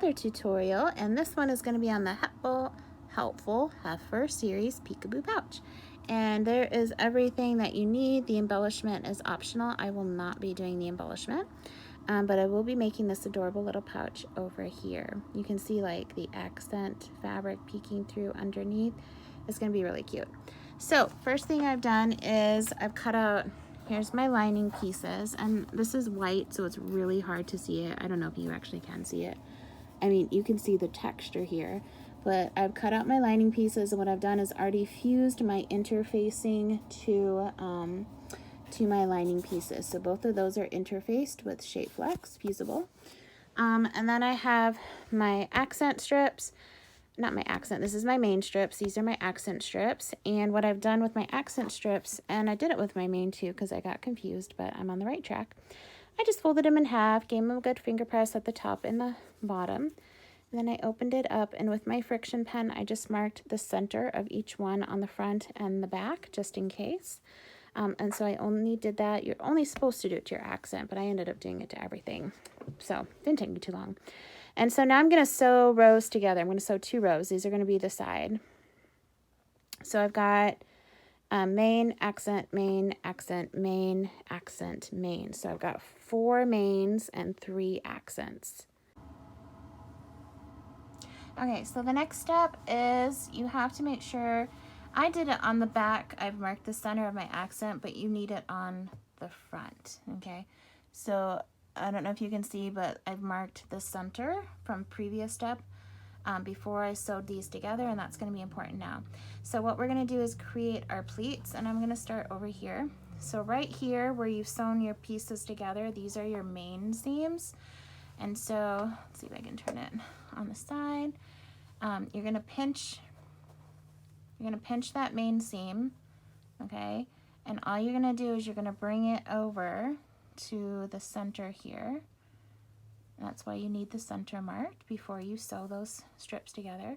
another tutorial, and this one is going to be on the Helpful Heifer Series Peekaboo Pouch. And there is everything that you need. The embellishment is optional. I will not be doing the embellishment, but I will be making this adorable little pouch over here. You can see like the accent fabric peeking through underneath. It's going to be really cute. So first thing I've done is I've cut out, here's my lining pieces, and this is white, so it's really hard to see it. I don't know if you actually can see it. I mean, you can see the texture here, but I've cut out my lining pieces, and what I've done is already fused my interfacing to my lining pieces. So both of those are interfaced with Shape Flex fusible. And then I have my accent strips. Not my accent, this is my main strips. These are my accent strips. And what I've done with my accent strips, and I did it with my main too because I got confused, but I'm on the right track. I just folded them in half, gave them a good finger press at the top and the bottom. And then I opened it up, and with my friction pen, I just marked the center of each one on the front and the back, just in case. And so I only did that. You're only supposed to do it to your accent, but I ended up doing it to everything. So it didn't take me too long. And so now I'm going to sew rows together. I'm going to sew 2 rows. These are going to be the side. So I've got main, accent, main, accent, main, accent, main. So I've got 4 mains and 3 accents. Okay, so the next step is you have to make sure, I did it on the back, I've marked the center of my accent, but you need it on the front, okay? So I don't know if you can see, but I've marked the center from previous step before I sewed these together, and that's going to be important now. So what we're going to do is create our pleats, and I'm going to start over here. So right here where you've sewn your pieces together, these are your main seams. And so let's see if I can turn it on the side. You're going to pinch that main seam, okay? And all you're going to do is you're going to bring it over to the center here. That's why you need the center marked before you sew those strips together.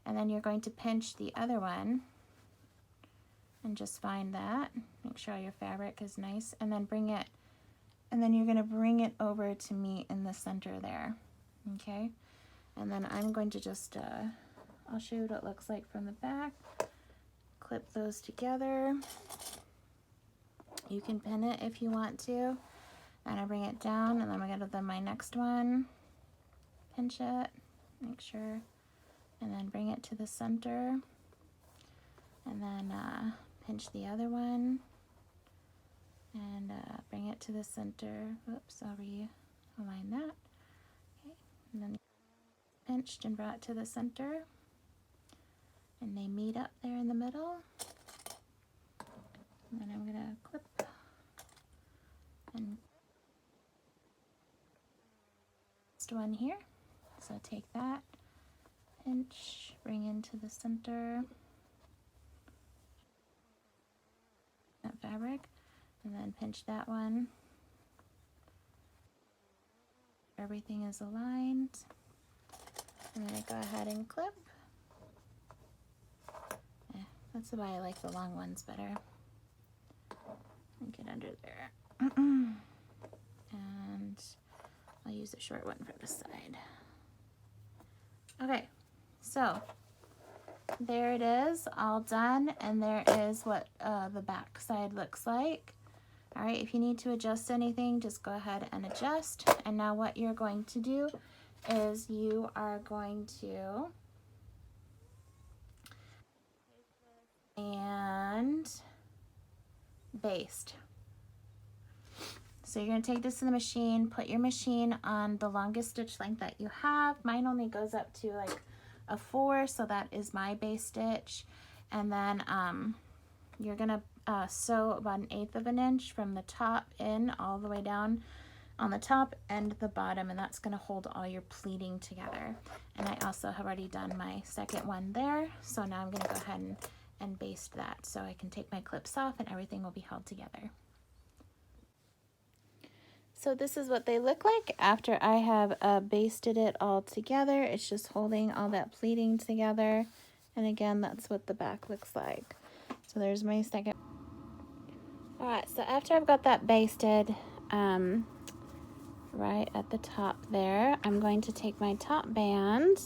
And then you're going to pinch the other one and just find that. Make sure your fabric is nice, and then bring it, and then you're going to bring it over to meet in the center there, okay? And then I'm going to just, I'll show you what it looks like from the back. Clip those together. You can pin it if you want to. And I bring it down, and then I go to my next one. Pinch it, make sure, and then bring it to the center. And then pinch the other one, and bring it to the center. Oops, I'll realign that. Okay, and then pinched and brought to the center, and they meet up there in the middle. And then I'm gonna clip and next one here. So take that, pinch, bring into the center that fabric, and then pinch that one. Everything is aligned, and then I go ahead and clip. That's why I like the long ones better. And get under there. And I'll use a short one for the side. Okay, so there it is, all done, and there is what the back side looks like. All right, if you need to adjust anything, just go ahead and adjust. And now what you're going to do is you are going to and baste. So you're going to take this in the machine, put your machine on the longest stitch length that you have. Mine only goes up to like a 4, so that is my base stitch. And then you're going to sew about 1/8 of an inch from the top in all the way down on the top and the bottom, and that's going to hold all your pleating together. And I also have already done my second one there, so now I'm going to go ahead and baste that so I can take my clips off and everything will be held together. So this is what they look like after I have basted it all together. It's just holding all that pleating together. And again, that's what the back looks like. So there's my second. All right, so after I've got that basted, right at the top there. I'm going to take my top band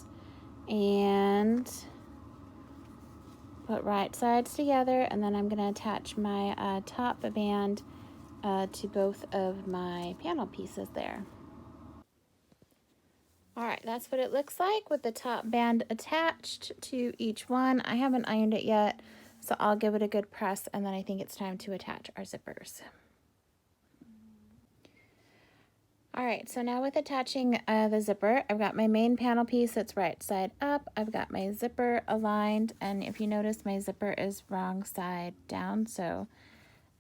and put right sides together, and then I'm going to attach my top band to both of my panel pieces there. All right, that's what it looks like with the top band attached to each one. I haven't ironed it yet, so I'll give it a good press, and then I think it's time to attach our zippers. All right, so now with attaching the zipper, I've got my main panel piece that's right side up. I've got my zipper aligned, and if you notice, my zipper is wrong side down, so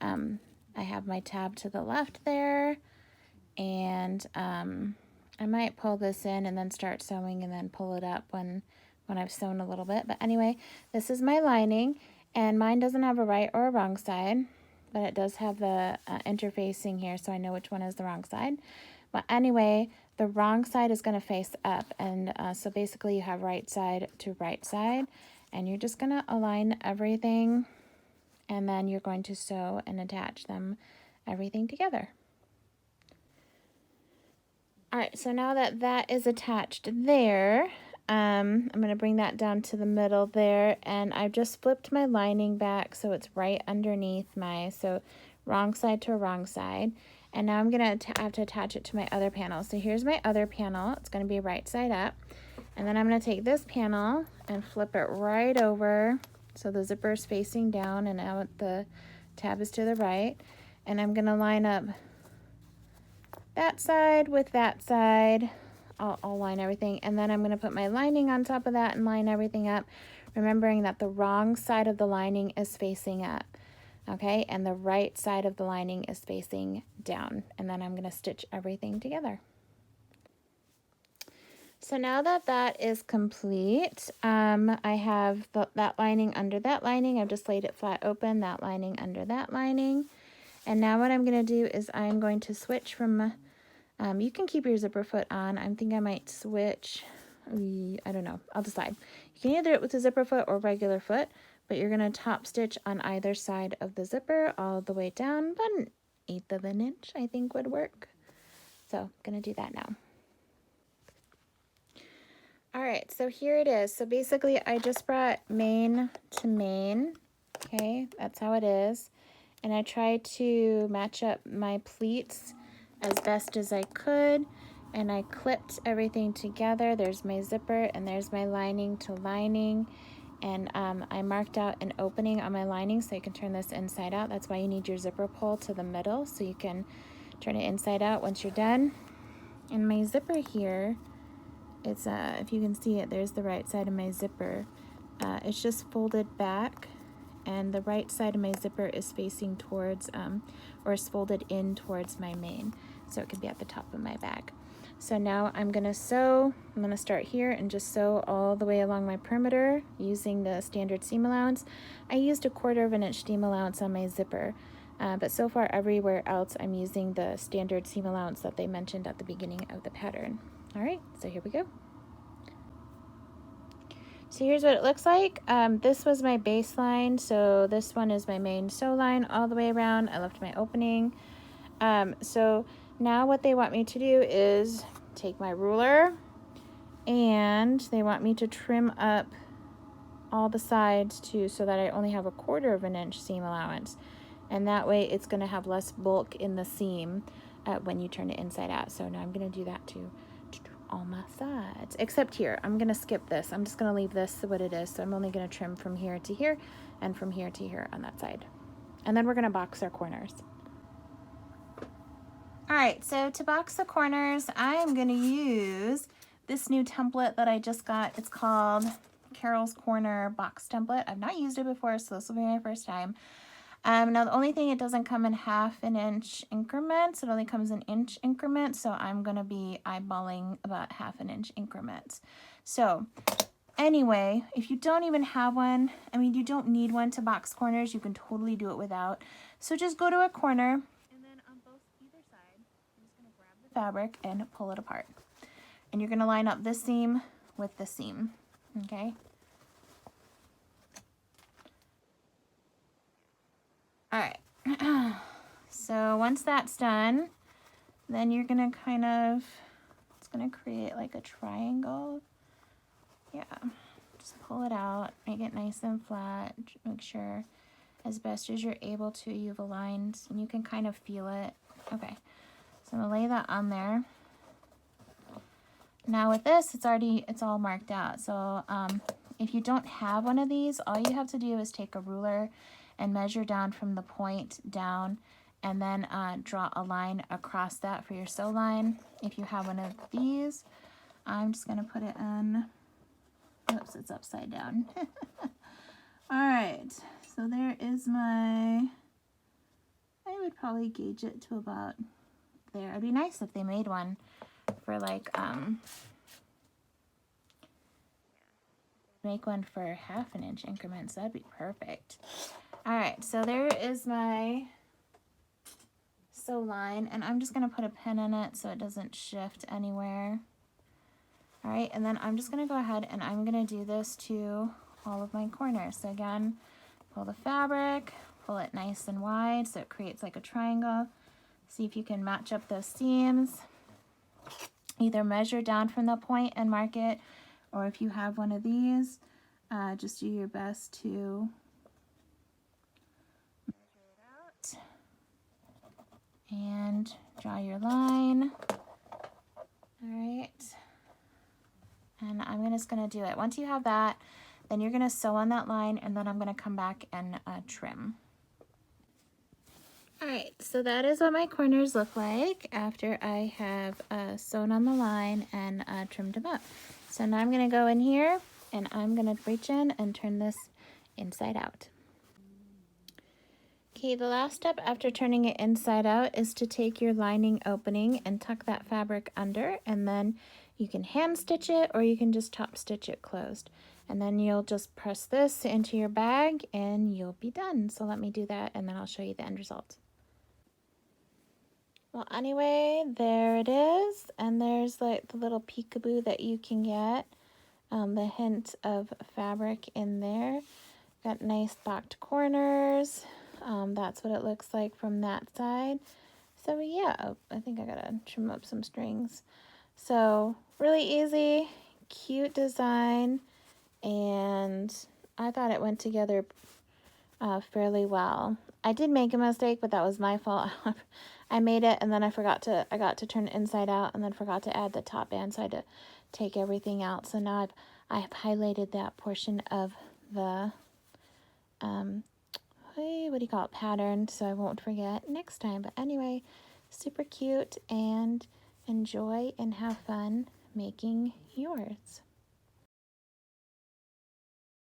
I have my tab to the left there, and I might pull this in and then start sewing and then pull it up when I've sewn a little bit. But anyway, this is my lining, and mine doesn't have a right or a wrong side, but it does have the interfacing here, so I know which one is the wrong side. But anyway, the wrong side is going to face up, and so basically you have right side to right side, and you're just going to align everything, and then you're going to sew and attach them everything together. All right, so now that that is attached there, I'm going to bring that down to the middle there, and I've just flipped my lining back so it's right underneath my, so wrong side to wrong side. And now I'm going to have to attach it to my other panel. So here's my other panel. It's going to be right side up. And then I'm going to take this panel and flip it right over so the zipper is facing down and now the tab is to the right. And I'm going to line up that side with that side. I'll line everything. And then I'm going to put my lining on top of that and line everything up, remembering that the wrong side of the lining is facing up. Okay, and the right side of the lining is facing down, and then I'm going to stitch everything together. So now that that is complete, I have that lining under that lining. I've just laid it flat open, that lining under that lining. And now what I'm going to do is I'm going to switch from, you can keep your zipper foot on. I think I might switch, I don't know, I'll decide. You can either do it with a zipper foot or regular foot, but you're going to top stitch on either side of the zipper all the way down, about 1/8 of an inch I think would work. So I'm going to do that now. All right, so here it is. So basically I just brought main to main, okay, that's how it is. And I tried to match up my pleats as best as I could, and I clipped everything together. There's my zipper and there's my lining to lining. And I marked out an opening on my lining so you can turn this inside out. That's why you need your zipper pull to the middle so you can turn it inside out once you're done. And my zipper here, it's if you can see it, there's the right side of my zipper. It's just folded back, and the right side of my zipper is facing towards, or is folded in towards my main, so it can be at the top of my bag. So now I'm going to sew. I'm going to start here and just sew all the way along my perimeter using the standard seam allowance. I used 1/4 of an inch seam allowance on my zipper, but so far everywhere else I'm using the standard seam allowance that they mentioned at the beginning of the pattern. All right, so here we go. So here's what it looks like. This was my baseline, so this one is my main sew line all the way around. I left my opening. So now what they want me to do is take my ruler, and they want me to trim up all the sides too so that I only have 1/4 of an inch seam allowance. And that way it's going to have less bulk in the seam when you turn it inside out. So now I'm going to do that too. All my sides, except here. I'm going to skip this. I'm just going to leave this what it is. So I'm only going to trim from here to here and from here to here on that side. And then we're going to box our corners. All right, so to box the corners, I am going to use this new template that I just got. It's called Carol's Corner Box Template. I've not used it before, so this will be my first time. Now the only thing, it doesn't come in 1/2 inch increments. It only comes in inch increments, so I'm going to be eyeballing about 1/2 inch increments. So anyway, if you don't even have one, I mean, you don't need one to box corners. You can totally do it without. So just go to a corner, and then on either side, I'm just going to grab the fabric and pull it apart. And you're going to line up this seam with this seam, okay? All right, so once that's done, Then you're gonna kind of, it's gonna create like a triangle. Yeah, just pull it out, make it nice and flat. Make sure as best as you're able to, you've aligned, and you can kind of feel it. Okay, so I'm gonna lay that on there. Now with this, it's all marked out. So if you don't have one of these, all you have to do is take a ruler and measure down from the point down, and then draw a line across that for your sew line. If you have one of these, I'm just gonna put it in. Oops, it's upside down. All right, so there is my, I would probably gauge it to about there. It'd be nice if they made one for like, make one for 1/2 inch increments. That'd be perfect. All right, so there is my sew line, and I'm just gonna put a pin in it so it doesn't shift anywhere. All right, and then I'm just gonna go ahead and I'm gonna do this to all of my corners. So again, pull the fabric, pull it nice and wide so it creates like a triangle. See if you can match up those seams. Either measure down from the point and mark it, or if you have one of these, just do your best to measure it out and draw your line. All right, and I'm just gonna do it. Once you have that, then you're gonna sew on that line, and then I'm gonna come back and trim. All right, so that is what my corners look like after I have sewn on the line and trimmed them up. So now I'm gonna go in here and I'm gonna reach in and turn this inside out. Okay, the last step after turning it inside out is to take your lining opening and tuck that fabric under, and then you can hand stitch it or you can just top stitch it closed. And then you'll just press this into your bag and you'll be done. So let me do that and then I'll show you the end result. Well, anyway, there it is. And there's like the little peekaboo that you can get. The hint of fabric in there. Got nice backed corners. That's what it looks like from that side. So yeah, oh, I think I gotta trim up some strings. So really easy, cute design, and I thought it went together fairly well. I did make a mistake, but that was my fault. I made it and then I got to turn it inside out and then forgot to add the top band, so I had to take everything out. So now I've highlighted that portion of the what do you call it, pattern, so I won't forget next time. But anyway, super cute, and enjoy and have fun making yours.